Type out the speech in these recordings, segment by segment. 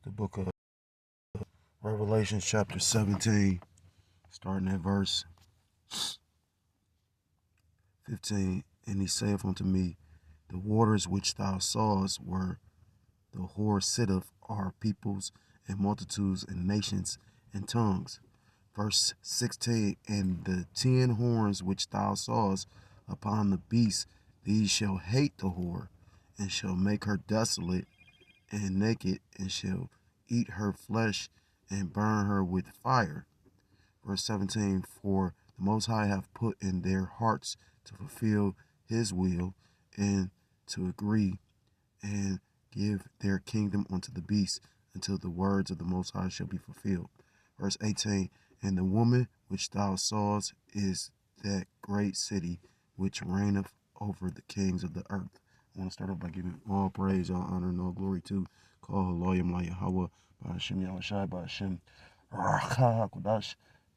The book of Revelation, chapter 17, starting at verse 15. And he saith unto me, the waters which thou sawest where the whore sitteth are peoples and multitudes and nations and tongues. Verse 16, and the 10 horns which thou sawest upon the beast, these shall hate the whore, and shall make her desolate and naked, and shall eat her flesh and burn her with fire. Verse 17, for the Most High hath put in their hearts to fulfill his will, and to agree and give their kingdom unto the beast, until the words of the Most High shall be fulfilled. Verse 18, and the woman which thou sawest is that great city which reigneth over the kings of the earth. I want to start off by giving all praise, all honor, and all glory to Call Haloyim La Yahweh, by Hashem Yahushai, by Hashem Kodash.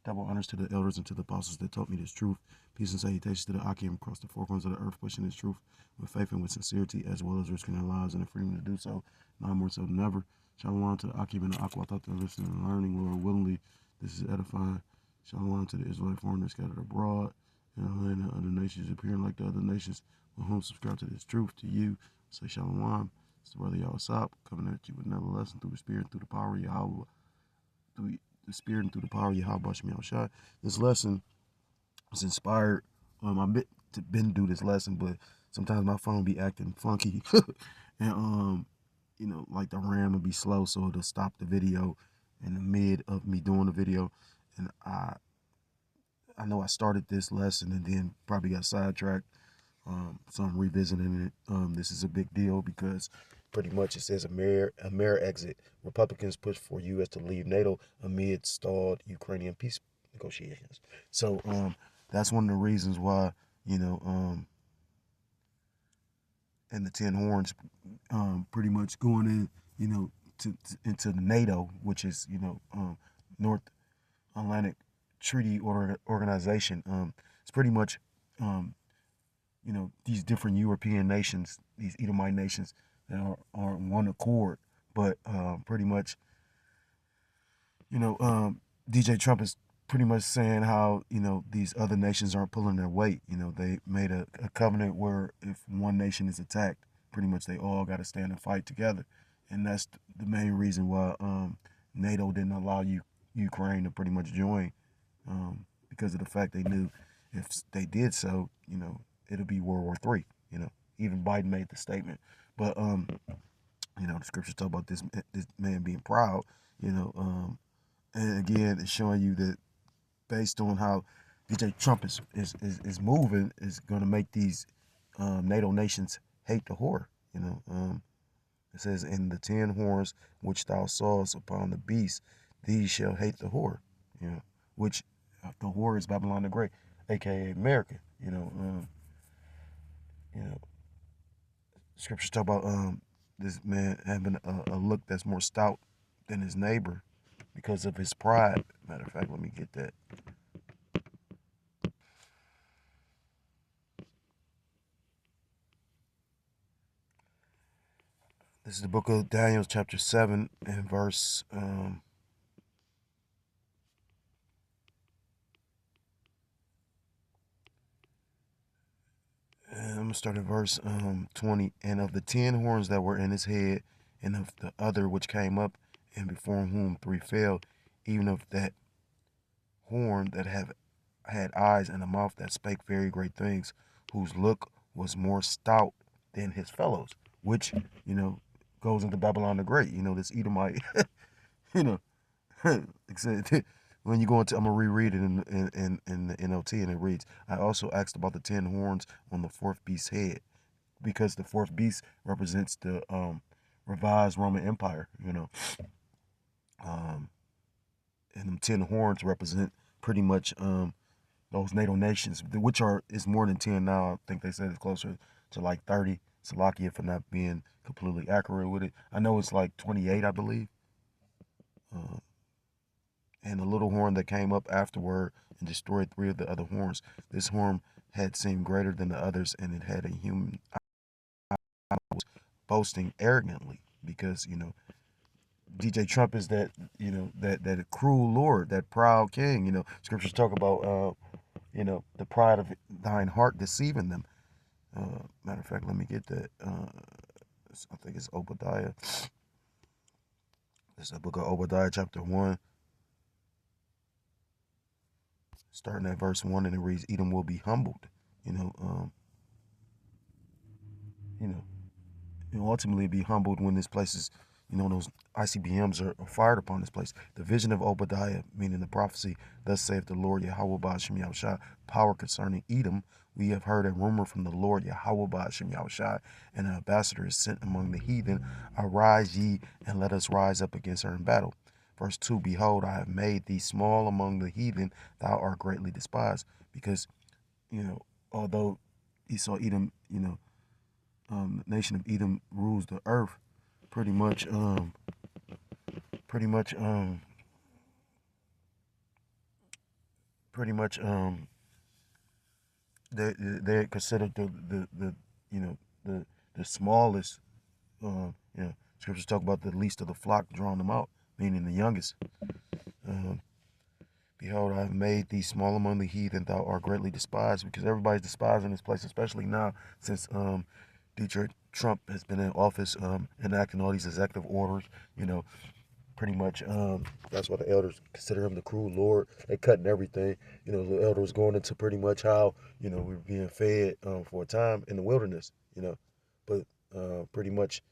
Double honors to the elders and to the apostles that taught me this truth. Peace and salutations to the Akim across the four corners of the earth, pushing this truth with faith and with sincerity, as well as risking their lives and the freedom to do so, now more so than ever. Shalom to the Akim and the Aqua, thought they're listening and learning, Lord willingly. This is edifying. Shalom to the Israelite foreigners scattered abroad, and the land of other nations appearing like the other nations with whom subscribe to this truth. To you, say Shalom. It's the brother Yahweh coming at you with another lesson through the Spirit, through the power of Yahweh, through the Spirit and through the power of Yahweh Shem Yahushai. This lesson was inspired. I've been do this lesson, but sometimes my phone be acting funky, and like the RAM will be slow, so it'll stop the video in the mid of me doing the video. And I know I started this lesson and then probably got sidetracked. So I'm revisiting it. This is a big deal because pretty much it says AmerExit. Republicans push for U.S. to leave NATO amid stalled Ukrainian peace negotiations. So that's one of the reasons why, and the 10 horns pretty much going in, into the NATO, which is, North Atlantic Treaty Organization. It's pretty much, these different European nations, these Edomite nations that are in one accord. But pretty much, DJ Trump is pretty much saying how, these other nations aren't pulling their weight. They made a covenant where if one nation is attacked, pretty much they all got to stand and fight together. And that's the main reason why NATO didn't allow Ukraine to pretty much join, because of the fact they knew if they did so, it'll be World War III. Even Biden made the statement. But the scriptures talk about this man being proud. And again, it's showing you that based on how DJ Trump is moving, is going to make these NATO nations hate the whore. It says, "In the 10 horns which thou sawest upon the beast, these shall hate the whore." Which the whore is Babylon the Great, aka America. Scriptures talk about this man having a look that's more stout than his neighbor because of his pride. Matter of fact, let me get that. This is the book of Daniel, chapter 7, and verse and I'm going to start at verse 20. And of the 10 horns that were in his head, and of the other which came up, and before whom 3 fell, even of that horn that had eyes and a mouth that spake very great things, whose look was more stout than his fellows, which, goes into Babylon the Great. This Edomite, you know, when you go into, I'm going to reread it in the NLT, and it reads, I also asked about the 10 horns on the fourth beast's head, because the fourth beast represents the revised Roman Empire, and them 10 horns represent pretty much those NATO nations, which is more than 10 now. I think they said it's closer to like 30. Slovakia, for not being completely accurate with it. I know it's like 28, I believe. And the little horn that came up afterward and destroyed 3 of the other horns. This horn had seemed greater than the others, and it had a human eye, boasting arrogantly, because DJ Trump is that, that cruel lord, that proud king. Scriptures talk about the pride of thine heart deceiving them. Matter of fact, let me get that. I think it's Obadiah. It's the book of Obadiah, chapter 1, starting at verse 1, and it reads, Edom will be humbled. You know, um, you know, ultimately be humbled when this place is, those ICBMs are fired upon this place. The vision of Obadiah, meaning the prophecy, thus saith the Lord Yahweh Ba'ashem Yahushua, power concerning Edom. We have heard a rumor from the Lord Yahweh Ba'ashem Yahushua, and an ambassador is sent among the heathen. Arise ye, and let us rise up against her in battle. Verse 2, Behold, I have made thee small among the heathen, thou art greatly despised. Because, although Esau, Edom, the nation of Edom rules the earth, pretty much, pretty much, pretty much, they're considered the smallest. Scriptures talk about the least of the flock drawing them out, meaning the youngest. Behold, I have made thee small among the heathen, thou art greatly despised, because everybody's despising this place, especially now since Detroit Trump has been in office, enacting all these executive orders. Pretty much, that's why the elders consider him the cruel Lord. They cutting everything. The elders going into pretty much how, we're being fed for a time in the wilderness, but pretty much,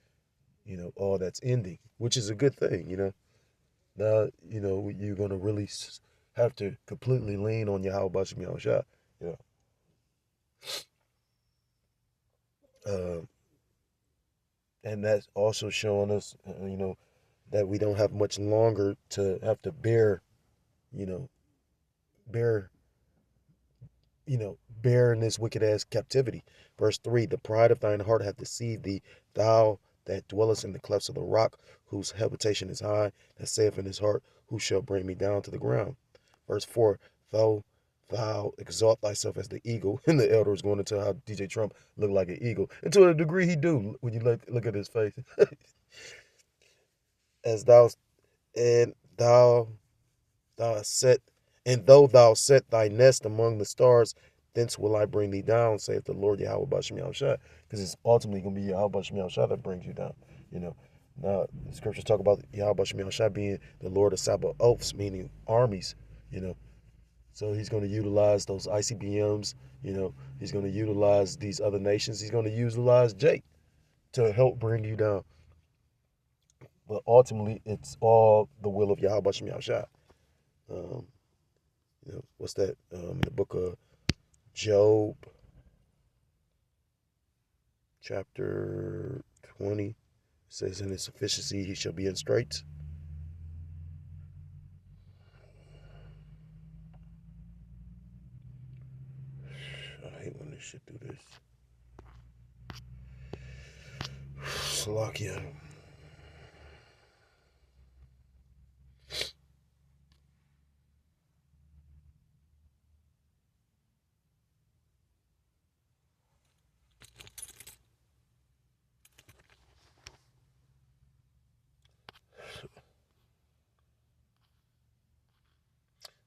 all that's ending, which is a good thing, Now, you're going to really have to completely lean on Yahweh B'Shem Yahushua, and that's also showing us, that we don't have much longer to have to bear, bear, bear in this wicked ass captivity. Verse 3, the pride of thine heart hath deceived thee, thou that dwellest in the clefts of the rock, whose habitation is high, that saith in his heart, who shall bring me down to the ground? Verse 4, though thou exalt thyself as the eagle, and the elder is going into how DJ Trump looked like an eagle, and to a degree he do, when you look at his face. As thou and thou set, and though thou set thy nest among the stars, thence will I bring thee down, saith the Lord Yahweh B'Shem Yahushua. Because it's ultimately going to be Yahweh B'Shem Yahushua that brings you down. Now the scriptures talk about Yahweh B'Shem Yahushua being the Lord of Sabaoths, meaning armies. So he's going to utilize those ICBMs. He's going to utilize these other nations. He's going to utilize Jake to help bring you down. But ultimately, it's all the will of Yahweh B'Shem Yahushua. What's that? The book of Job, chapter 20, says, in his sufficiency he shall be in straits. I hate when this shit do this. Slovakia.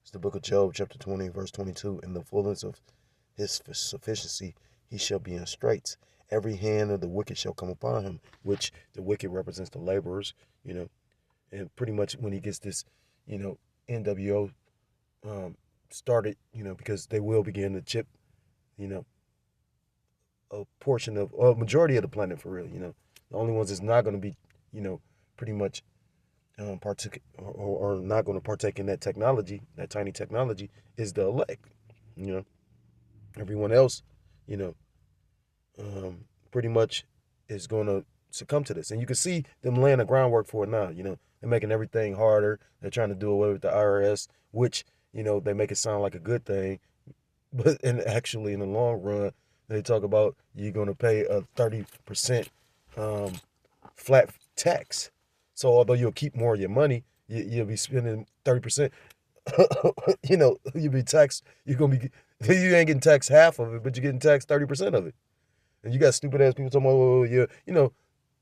It's the book of Job, chapter 20, verse 22. In the fullness of his sufficiency, he shall be in straits. Every hand of the wicked shall come upon him, which the wicked represents the laborers, and pretty much when he gets this, NWO started, because they will begin to chip, a portion of, or a majority of the planet for real, The only ones that's not going to be, pretty much partake or not going to partake in that technology, that tiny technology, is the elect. Everyone else, pretty much is going to succumb to this, and you can see them laying the groundwork for it now. They're making everything harder. They're trying to do away with the IRS, which they make it sound like a good thing, but actually in the long run, they talk about you're going to pay a 30% flat tax. So although you'll keep more of your money, you'll be spending 30%. You'll be taxed. You ain't getting taxed half of it, but you're getting taxed 30% of it. And you got stupid ass people talking about, well, yeah,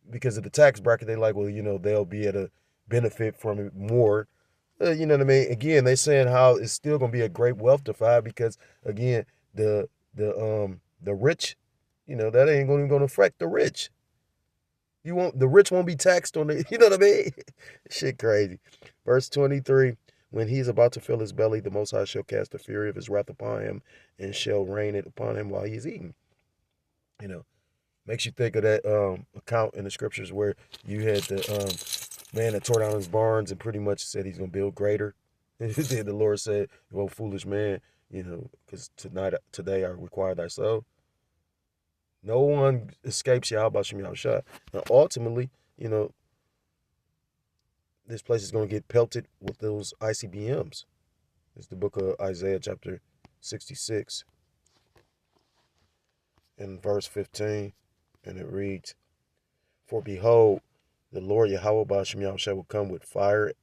because of the tax bracket, they like, well, they'll be at a, benefit from it more. You know what I mean? Again, they saying how it's still gonna be a great wealth divide because again, the rich, that ain't gonna affect the rich. The rich won't be taxed on it. You know what I mean? Shit crazy. Verse 23. When he is about to fill his belly, the Most High shall cast the fury of his wrath upon him and shall rain it upon him while he is eating. Makes you think of that account in the scriptures where you had the man that tore down his barns and pretty much said he's gonna build greater. And then the Lord said, "Well, foolish man, because today I require thy soul." No one escapes Yahweh Shem Yahushua. Now, ultimately, this place is going to get pelted with those ICBMs. It's the book of Isaiah, chapter 66, and verse 15, and it reads, "For behold, the Lord Yahweh Shem Yahushua will come with fire,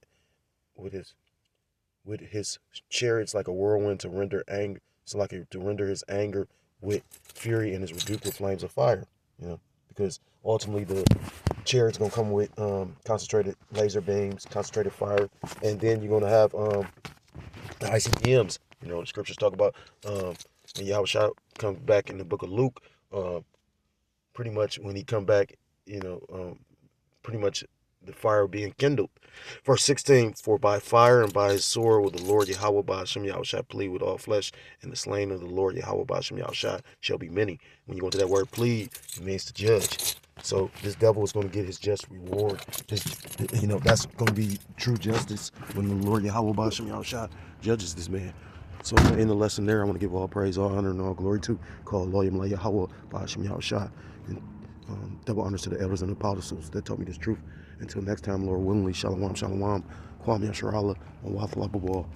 with his chariots like a whirlwind to render anger. So to render his anger with fury and his rebuke with flames of fire." Because ultimately the chariot's gonna come with concentrated laser beams, concentrated fire, and then you're gonna have the ICBMs. The scriptures talk about when Yahweh comes back in the book of Luke. Pretty much when he come back, pretty much the fire being kindled. Verse 16, "For by fire and by his sword will the Lord Yahweh Ba'ashem Yahushua plead with all flesh, and the slain of the Lord Yahweh Ba'ashem Yahushua shall be many." When you go into that word plead, it means to judge. So this devil is going to get his just reward. That's going to be true justice when the Lord Yahweh Ba'ashem Yahushua judges this man. So in the lesson there, I want to give all praise, all honor, and all glory to call Loyam Yahweh Ba'ashem Yahushua. And double honors to the elders and the apostles that taught me this truth. Until next time, Lord willingly, shalom, shalom, kwam yasharallah, and wathalababal.